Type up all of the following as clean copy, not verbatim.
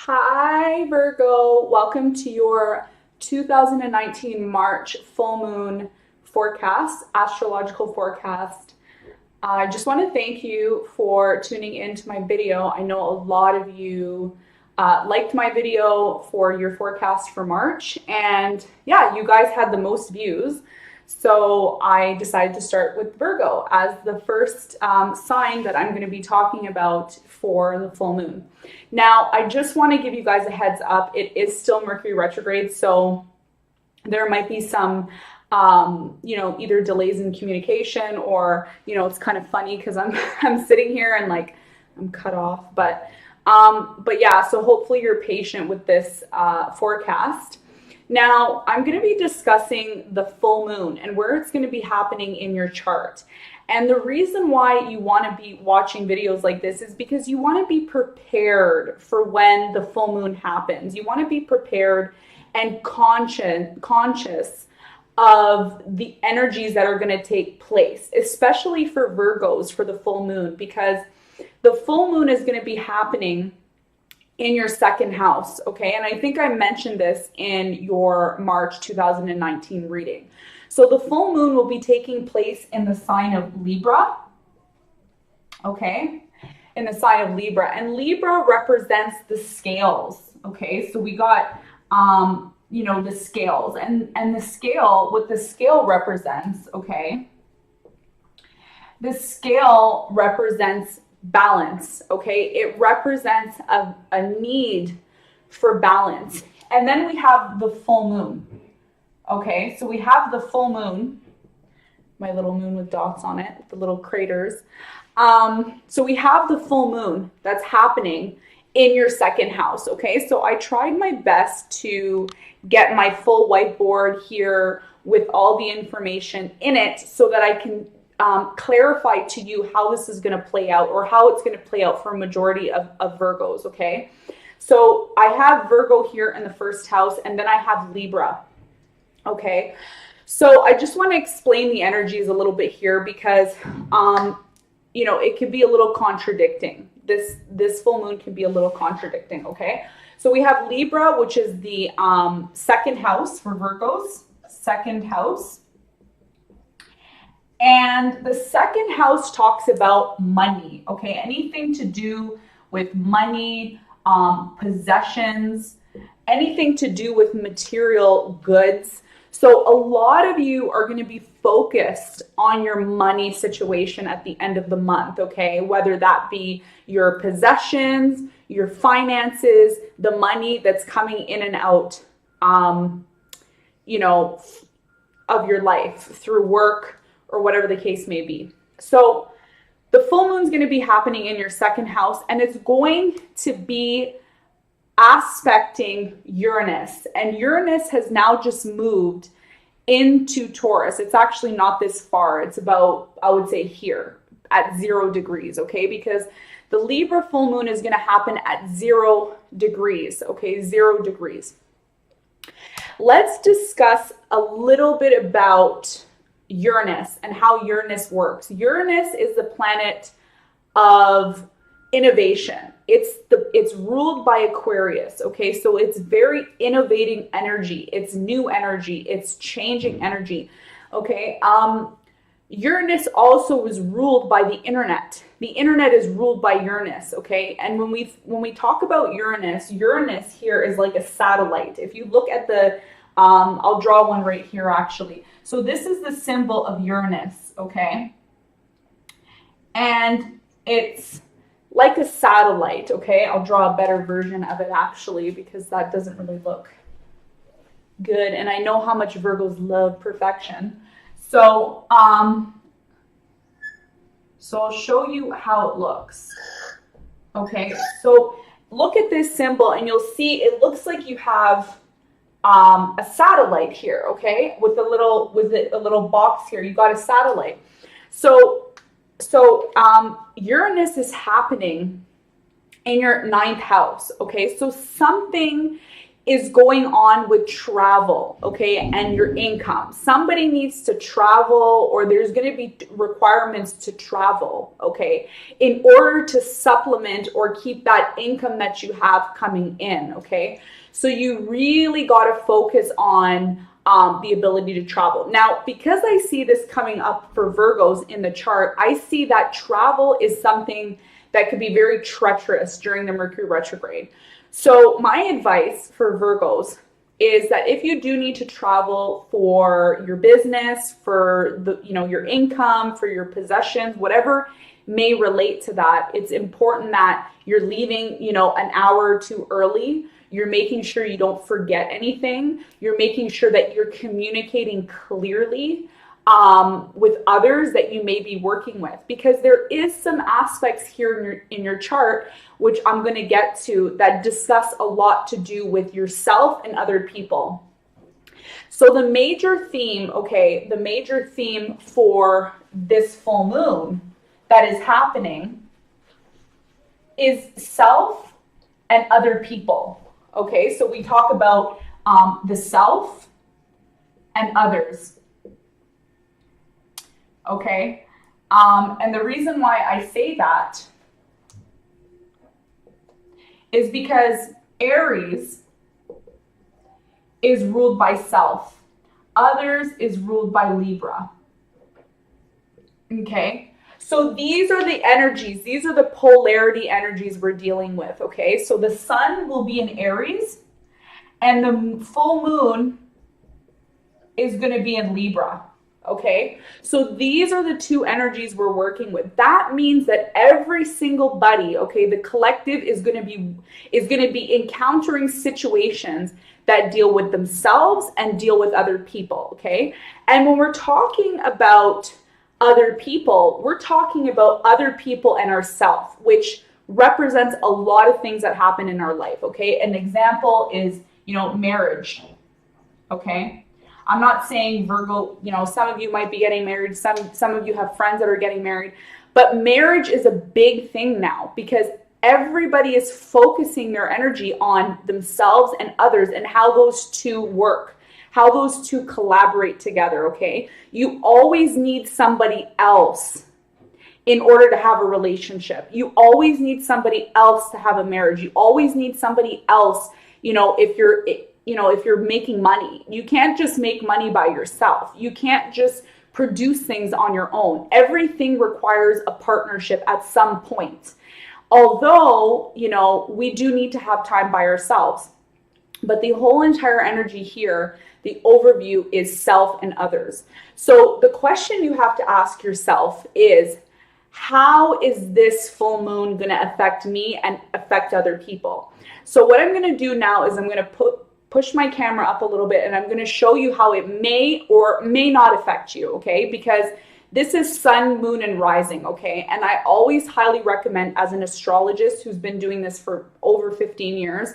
Hi, Virgo. Welcome to your 2019 March full moon forecast, astrological forecast. I just want to thank you for tuning into my video. I know a lot of you liked my video for your forecast for March, and yeah, you guys had the most views. So I decided to start with Virgo as the first sign that I'm going to be talking about for the full moon. Now, I just want to give you guys a heads up. It is still Mercury retrograde, so there might be some, either delays in communication or, it's kind of funny because I'm sitting here and like I'm cut off. But yeah, so hopefully you're patient with this forecast. Now, I'm going to be discussing the full moon and where it's going to be happening in your chart. And the reason why you want to be watching videos like this is because you want to be prepared for when the full moon happens. You want to be prepared and conscious of the energies that are going to take place, especially for Virgos for the full moon, because the full moon is going to be happening in your second house, okay? And I think I mentioned this in your March 2019 reading. So the full moon will be taking place in the sign of Libra, okay? In the sign of Libra. And Libra represents the scales, okay? So we got, the scales. And the scale, what the scale represents, okay? The scale represents balance, okay? It represents a need for balance. And then we have the full moon, okay? So we have the full moon, my little moon with dots on it, the little craters. So we have the full moon that's happening in your second house, okay? So I tried my best to get my full whiteboard here with all the information in it so that I can clarify to you how this is going to play out, or how it's going to play out for a majority of Virgos, okay? So I have Virgo here in the first house, and then I have Libra, okay? So I just want to explain the energies a little bit here because, it could be a little contradicting. This full moon can be a little contradicting, okay? So we have Libra, which is the second house for Virgos, second house. And the second house talks about money, okay? Anything to do with money, possessions, anything to do with material goods. So a lot of you are going to be focused on your money situation at the end of the month, okay? Whether that be your possessions, your finances, the money that's coming in and out, of your life through work, or whatever the case may be. So the full moon is going to be happening in your second house, and it's going to be aspecting Uranus. And Uranus has now just moved into Taurus. It's actually not this far. It's about, I would say, here at 0 degrees, okay? Because the Libra full moon is going to happen at 0 degrees, okay? 0 degrees. Let's discuss a little bit about Uranus and how Uranus works. Uranus is the planet of innovation. It's ruled by Aquarius, okay? So it's very innovating energy. It's new energy. It's changing energy, okay? Uranus also was ruled by the internet. The internet is ruled by Uranus, okay? And when we talk about Uranus here is like a satellite. If you look at the, I'll draw one right here actually. So this is the symbol of Uranus, okay? And it's like a satellite, okay? I'll draw a better version of it actually because that doesn't really look good. And I know how much Virgos love perfection. So, so I'll show you how it looks. Okay, so look at this symbol and you'll see it looks like you have a satellite here, okay? With a little box here, you got a satellite. So Uranus is happening in your 9th house, okay? So something is going on with travel, okay, and your income. Somebody needs to travel, or there's going to be requirements to travel, okay, in order to supplement or keep that income that you have coming in, okay? So you really got to focus on the ability to travel. Now, because I see this coming up for Virgos in the chart, I see that travel is something that could be very treacherous during the Mercury retrograde. So my advice for Virgos is that if you do need to travel for your business, for the, your income, for your possessions, whatever may relate to that, it's important that you're leaving, an hour or two early. You're making sure you don't forget anything. You're making sure that you're communicating clearly with others that you may be working with, because there is some aspects here in your chart, which I'm going to get to, that discuss a lot to do with yourself and other people. So the major theme, for this full moon that is happening is self and other people. Okay, so we talk about the self and others. Okay, and the reason why I say that is because Aries is ruled by self. Others is ruled by Libra. Okay, so these are the energies. These are the polarity energies we're dealing with. Okay, so the sun will be in Aries and the full moon is going to be in Libra. Okay, so these are the two energies we're working with. That means that every single buddy, okay, the collective is going to be encountering situations that deal with themselves and deal with other people. Okay, and when we're talking about other people, we're talking about other people and ourself, which represents a lot of things that happen in our life. Okay, an example is marriage. Okay. I'm not saying Virgo, some of you might be getting married. Some of you have friends that are getting married, but marriage is a big thing now because everybody is focusing their energy on themselves and others and how those two work, how those two collaborate together. Okay. You always need somebody else in order to have a relationship. You always need somebody else to have a marriage. You always need somebody else, if you're making money. You can't just make money by yourself. You can't just produce things on your own. Everything requires a partnership at some point. Although, we do need to have time by ourselves. But the whole entire energy here, the overview is self and others. So the question you have to ask yourself is, how is this full moon going to affect me and affect other people? So what I'm going to do now is I'm going to push my camera up a little bit and I'm going to show you how it may or may not affect you, okay? Because this is sun, moon, and rising, okay? And I always highly recommend, as an astrologist who's been doing this for over 15 years,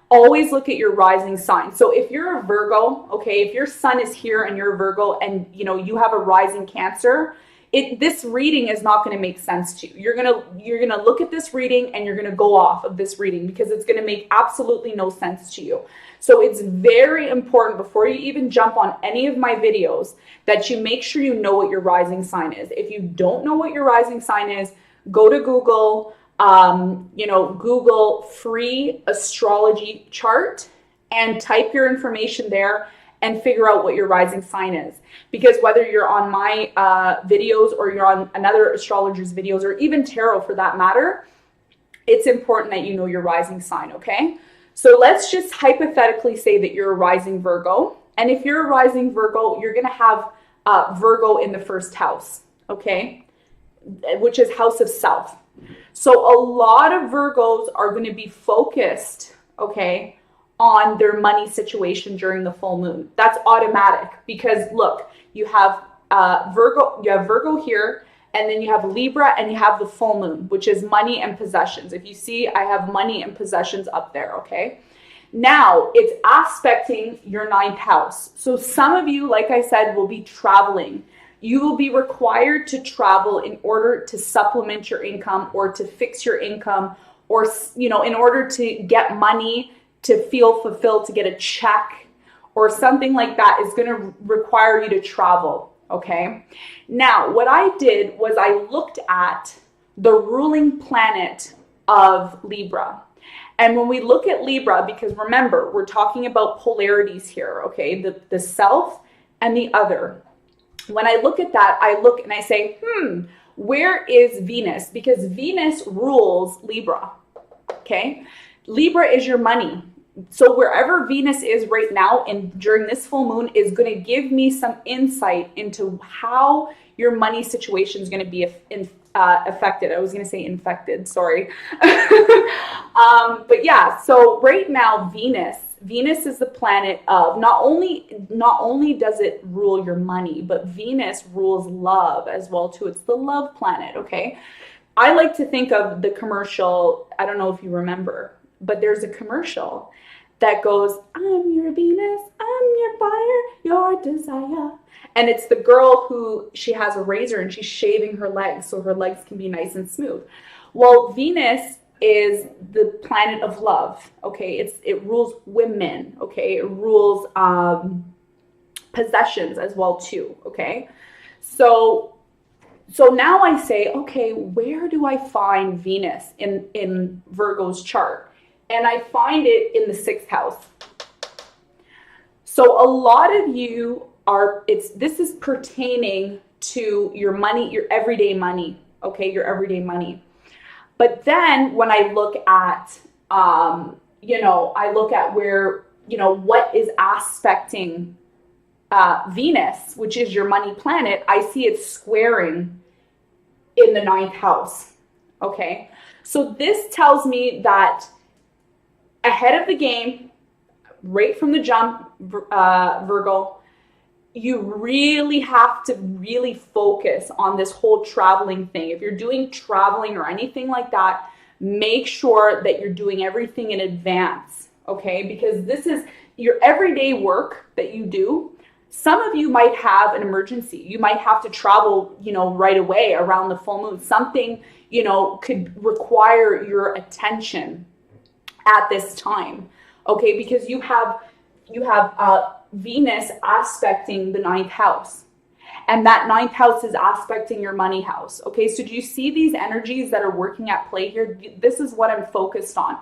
always look at your rising sign. So if you're a Virgo, okay, if your sun is here and you're a Virgo and you have a rising Cancer, this reading is not going to make sense to you. You're gonna look at this reading and you're gonna go off of this reading because it's going to make absolutely no sense to you. So it's very important, before you even jump on any of my videos, that you make sure you know what your rising sign is. If you don't know what your rising sign is, go to Google, Google free astrology chart and type your information there and figure out what your rising sign is. Because whether you're on my videos or you're on another astrologer's videos, or even tarot for that matter, it's important that you know your rising sign, okay? So let's just hypothetically say that you're a rising Virgo. And if you're a rising Virgo, you're going to have Virgo in the first house, okay? Which is house of self. So a lot of Virgos are going to be focused, okay, on their money situation during the full moon. That's automatic because look, you have Virgo here, and then you have Libra, and you have the full moon, which is money and possessions. If you see, I have money and possessions up there, okay? Now, it's aspecting your ninth house. So some of you, like I said, will be traveling. You will be required to travel in order to supplement your income or to fix your income, or, in order to get money to feel fulfilled, to get a check or something like that is going to require you to travel. Okay. Now, what I did was I looked at the ruling planet of Libra. And when we look at Libra, because remember, we're talking about polarities here, okay? The self and the other. When I look at that, I look and I say, where is Venus? Because Venus rules Libra, okay? Libra is your money. So wherever Venus is right now and during this full moon is going to give me some insight into how your money situation is going to be affected. I was going to say infected, sorry. But yeah, so right now Venus is the planet of not only does it rule your money, but Venus rules love as well too. It's the love planet, okay? I like to think of the commercial, I don't know if you remember, but there's a commercial that goes, I'm your Venus, I'm your fire, your desire. And it's the girl who, she has a razor and she's shaving her legs so her legs can be nice and smooth. Well, Venus is the planet of love, okay? It rules women, okay? It rules possessions as well too, okay? So now I say, okay, where do I find Venus in Virgo's chart? And I find it in the 6th house. So a lot of you this is pertaining to your money, your everyday money, okay? Your everyday money. But then when I look at, I look at where, what is aspecting Venus, which is your money planet, I see it squaring in the 9th house, okay? So this tells me that ahead of the game, right from the jump, Virgo, you really have to really focus on this whole traveling thing. If you're doing traveling or anything like that, make sure that you're doing everything in advance, okay? Because this is your everyday work that you do. Some of you might have an emergency. You might have to travel, right away around the full moon. Something, could require your attention at this time, okay? Because you have Venus aspecting the 9th house, and that 9th house is aspecting your money house, okay? So do you see these energies that are working at play here? This is what I'm focused on.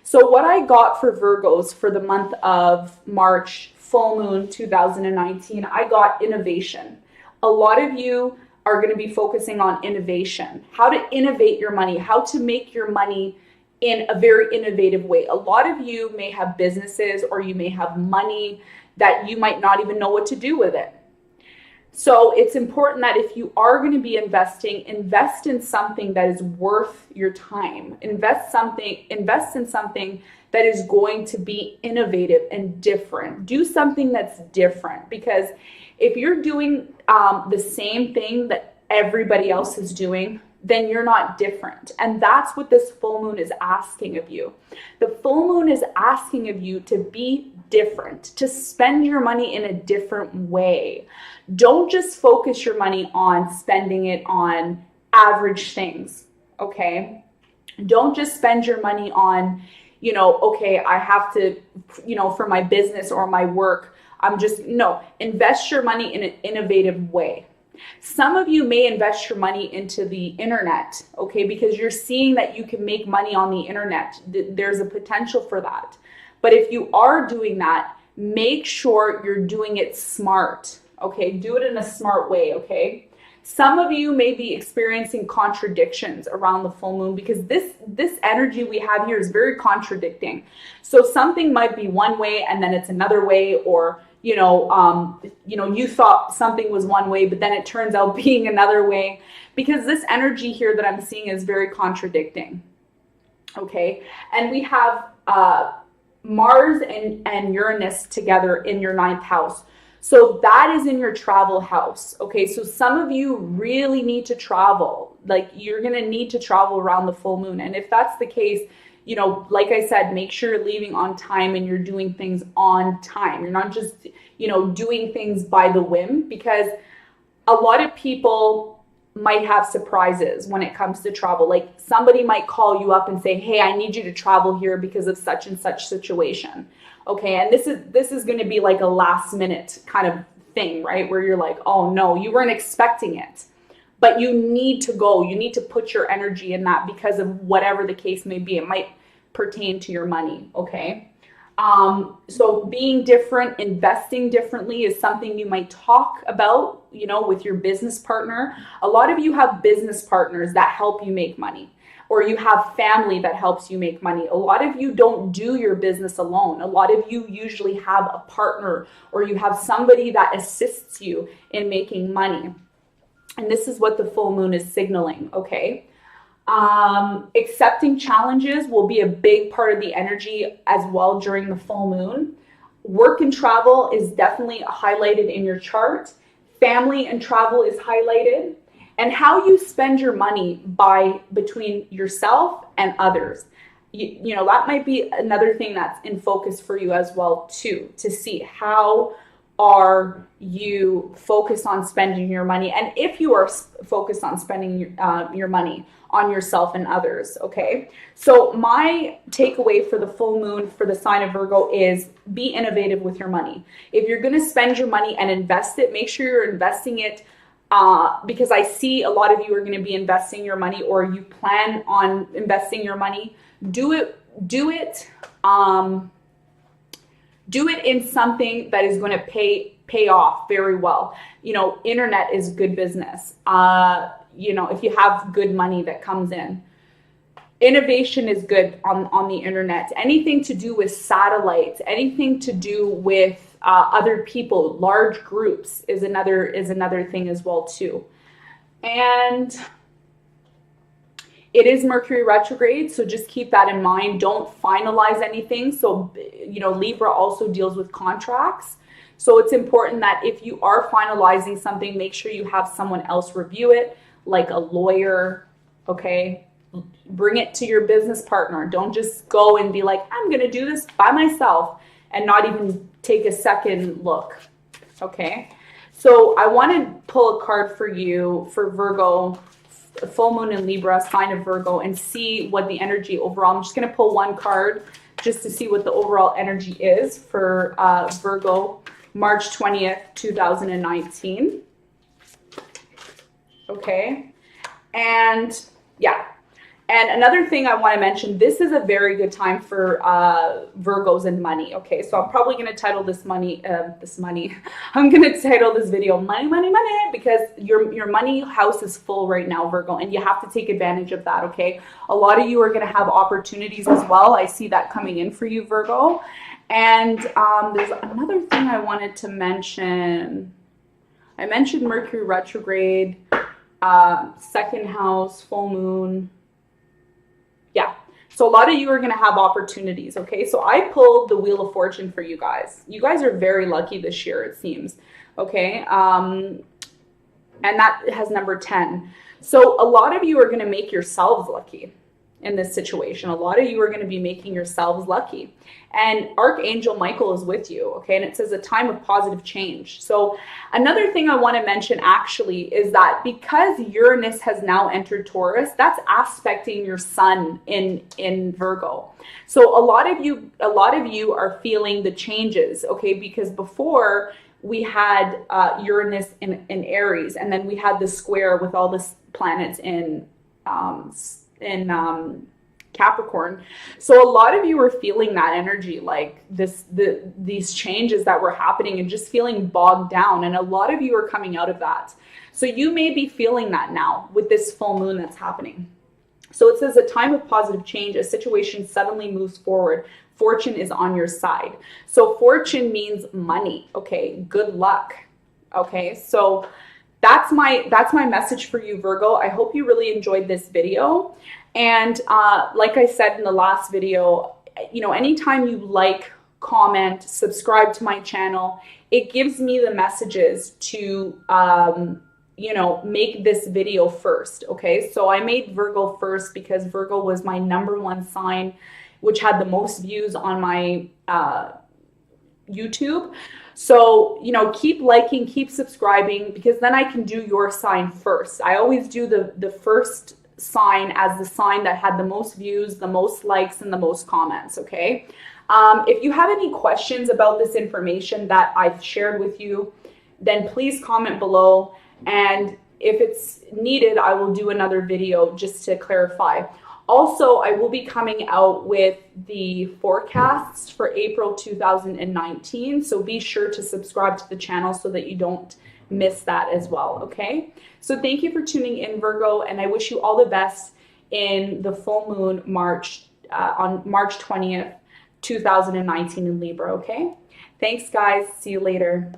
So what I got for Virgos for the month of March, full moon 2019, I got innovation. A lot of you are going to be focusing on innovation, how to innovate your money, how to make your money in a very innovative way. A lot of you may have businesses or you may have money that you might not even know what to do with it. So it's important that if you are going to be investing, invest in something that is worth your time. Invest in something that is going to be innovative and different. Do something that's different, because if you're doing the same thing that everybody else is doing, then you're not different. And that's what this full moon is asking of you. The full moon is asking of you to be different, to spend your money in a different way. Don't just focus your money on spending it on average things, okay? Don't just spend your money on, okay, I have to, for my business or my work, invest your money in an innovative way. Some of you may invest your money into the internet, okay, because you're seeing that you can make money on the internet. There's a potential for that. But if you are doing that, make sure you're doing it smart, okay? Do it in a smart way, okay? Some of you may be experiencing contradictions around the full moon, because this energy we have here is very contradicting. So something might be one way and then it's another way, or you thought something was one way, but then it turns out being another way, because this energy here that I'm seeing is very contradicting, okay? And we have Mars and Uranus together in your 9th house. So that is in your travel house, okay? So some of you really need to travel. Like, you're going to need to travel around the full moon. And if that's the case, like I said, make sure you're leaving on time and you're doing things on time. You're not just, doing things by the whim, because a lot of people might have surprises when it comes to travel. Like somebody might call you up and say, hey, I need you to travel here because of such and such situation. Okay, and this is going to be like a last minute kind of thing, right? Where you're like, oh no, you weren't expecting it. But you need to go. You need to put your energy in that because of whatever the case may be. It might pertain to your money, okay? So being different, investing differently is something you might talk about, you know, with your business partner. A lot of you have business partners that help you make money, or you have family that helps you make money. A lot of you don't do your business alone. A lot of you usually have a partner, or you have somebody that assists you in making money. And this is what the full moon is signaling, okay? Accepting challenges will be a big part of the energy as well during the full moon. Work and travel is definitely highlighted in your chart. Family and travel is highlighted. And how you spend your money between yourself and others. You know, that might be another thing that's in focus for you as well too, to see how are you focused on spending your money, and if you are focused on spending your money on yourself and others, okay? So my takeaway for the full moon for the sign of Virgo is be innovative with your money. If you're going to spend your money and invest it, make sure you're investing it because I see a lot of you are going to be investing your money, or you plan on investing your money. Do it in something that is going to pay off very well. You know, internet is good business. You know, if you have good money that comes in. Innovation is good on the internet. Anything to do with satellites, anything to do with other people, large groups is another thing as well too. And it is Mercury retrograde, so just keep that in mind. Don't finalize anything. So, you know, Libra also deals with contracts. So it's important that if you are finalizing something, make sure you have someone else review it, like a lawyer, okay? Bring it to your business partner. Don't just go and be like, I'm going to do this by myself and not even take a second look, okay? So I want to pull a card for you for Virgo, full moon in Libra, sign of Virgo, and see what the energy overall. I'm just going to pull one card just to see what the overall energy is for Virgo, March 20th, 2019. Okay. And yeah. And another thing I want to mention, this is a very good time for Virgos and money. Okay, so I'm probably going to title this I'm going to title this video Money, Money, Money, because your money house is full right now, Virgo, and you have to take advantage of that, okay? A lot of you are going to have opportunities as well. I see that coming in for you, Virgo. And there's another thing I wanted to mention. I mentioned Mercury retrograde, second house, full moon. Yeah, so a lot of you are going to have opportunities, okay? So I pulled the Wheel of Fortune for you guys. You guys are very lucky this year, it seems, okay? And that has number 10. So a lot of you are going to make yourselves lucky in this situation. A lot of you are going to be making yourselves lucky. And Archangel Michael is with you, okay? And it says a time of positive change. So another thing I want to mention actually is that because Uranus has now entered Taurus, that's aspecting your sun in Virgo. So a lot of you are feeling the changes, okay? Because before we had Uranus in Aries, and then we had the square with all the planets in Capricorn. So a lot of you are feeling that energy, like these changes that were happening and just feeling bogged down. And a lot of you are coming out of that. So you may be feeling that now with this full moon that's happening. So it says a time of positive change, a situation suddenly moves forward. Fortune is on your side. So fortune means money. Okay. Good luck. Okay. So that's my message for you, Virgo. I hope you really enjoyed this video. And like I said in the last video, you know, anytime you like, comment, subscribe to my channel, it gives me the messages to, you know, make this video first. Okay. So I made Virgo first because Virgo was my #1 sign, which had the most views on my YouTube. So, you know, keep liking, keep subscribing, because then I can do your sign first. I always do the first sign as the sign that had the most views, the most likes, and the most comments, okay? If you have any questions about this information that I've shared with you, then please comment below. And if it's needed, I will do another video just to clarify. Also, I will be coming out with the forecasts for April 2019. So be sure to subscribe to the channel so that you don't miss that as well, okay? So thank you for tuning in, Virgo, and I wish you all the best in the full moon on March 20th, 2019 in Libra, okay? Thanks, guys. See you later.